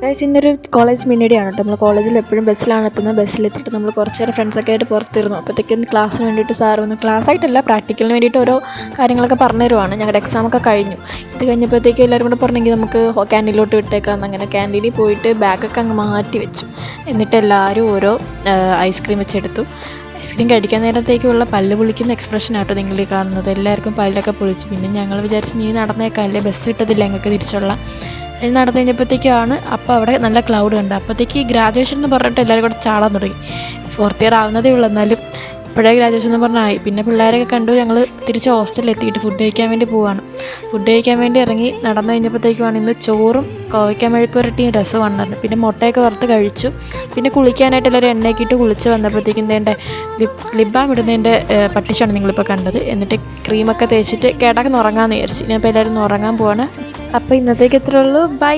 Guys ഇന്നൊരു college മിനിഡിയാണ് കേട്ടോ. നമ്മൾ കോളേജിൽ എപ്പോഴും ബസ്സിലാണ് എത്തുന്നത്. ബസ്സിലെത്തിയിട്ട് നമ്മൾ കുറച്ച് നേരം ഫ്രണ്ട്സൊക്കെ ആയിട്ട് പുറത്തിരുന്നു. അപ്പോഴത്തേക്കും ക്ലാസ്സിന് വേണ്ടിയിട്ട് സാർ വന്നു. ക്ലാസ് ആയിട്ടല്ല, പ്രാക്ടിക്കലിന് വേണ്ടിയിട്ട് ഓരോ കാര്യങ്ങളൊക്കെ പറഞ്ഞു തരുവാണ്. ഞങ്ങളുടെ എക്സാമൊക്കെ കഴിഞ്ഞു. ഇത് കഴിഞ്ഞപ്പോഴത്തേക്കും എല്ലാവരും കൂടെ പറഞ്ഞെങ്കിൽ നമുക്ക് ക്യാൻറ്റീനിലോട്ട് വിട്ടേക്കാം. അങ്ങനെ ക്യാൻറ്റീനിൽ പോയിട്ട് ബാഗൊക്കെ അങ്ങ് മാറ്റി വെച്ചു. എന്നിട്ട് എല്ലാവരും ഓരോ ഐസ്ക്രീം വെച്ചെടുത്തു. ഐസ്ക്രീം കഴിക്കാൻ നേരത്തേക്കുള്ള പല്ല് പൊളിക്കുന്ന എക്സ്പ്രഷനാട്ടോ നിങ്ങൾ ഈ കാണുന്നത്. എല്ലാവർക്കും പല്ലൊക്കെ പൊളിച്ചു. പിന്നെ ഞങ്ങൾ വിചാരിച്ച് നീ നടന്നേക്കാം, അല്ലേ ബസ് കിട്ടത്തില്ല ഞങ്ങൾക്ക് തിരിച്ചുള്ള. അതിന് നടന്നു കഴിഞ്ഞപ്പോഴത്തേക്കാണ് അപ്പോൾ അവിടെ നല്ല ക്ലൗഡ് കണ്ടത്. അപ്പോഴത്തേക്ക് ഗ്രാജുവേഷൻ എന്ന് പറഞ്ഞിട്ട് എല്ലാവരും കൂടെ ചാടാൻ തുടങ്ങി. 4th ഇയർ ആവുന്നതേ ഉള്ളൂ, എന്നാലും ഇപ്പോഴേ ഗ്രാജുവേഷൻ എന്ന് പറഞ്ഞാൽ. പിന്നെ പിള്ളേരൊക്കെ കണ്ടു. ഞങ്ങൾ തിരിച്ച് ഹോസ്റ്റലിൽ എത്തിയിട്ട് ഫുഡ് കഴിക്കാൻ വേണ്ടി പോവാണ്. ഫുഡ് കഴിക്കാൻ വേണ്ടി ഇറങ്ങി നടന്നു കഴിഞ്ഞപ്പോഴത്തേക്കുമാണ് ഇന്ന് ചോറും കോവയ്ക്ക മെഴുക്കുവരട്ടിയും രസമാണ് പറഞ്ഞത്. പിന്നെ മുട്ടയൊക്കെ വറുത്ത് കഴിച്ചു. പിന്നെ കുളിക്കാനായിട്ട് എല്ലാവരും എണ്ണയൊക്കെ ഇട്ട് കുളിച്ച് വന്നപ്പോഴത്തേക്കും എൻ്റെ ലിബാം ഇടുന്നതിൻ്റെ പട്ടിഷാണ് നിങ്ങളിപ്പോൾ കണ്ടത്. എന്നിട്ട് ക്രീമൊക്കെ തേച്ചിട്ട് കിടന്ന് ഉറങ്ങാമെന്ന് വിചാരിച്ചു. ഞാൻ ഇപ്പോൾ എല്ലാവരും ഉറങ്ങാൻ പോവാണ്. അപ്പോൾ ഇന്നത്തേക്ക് എത്ര ഉള്ളൂ. ബൈ.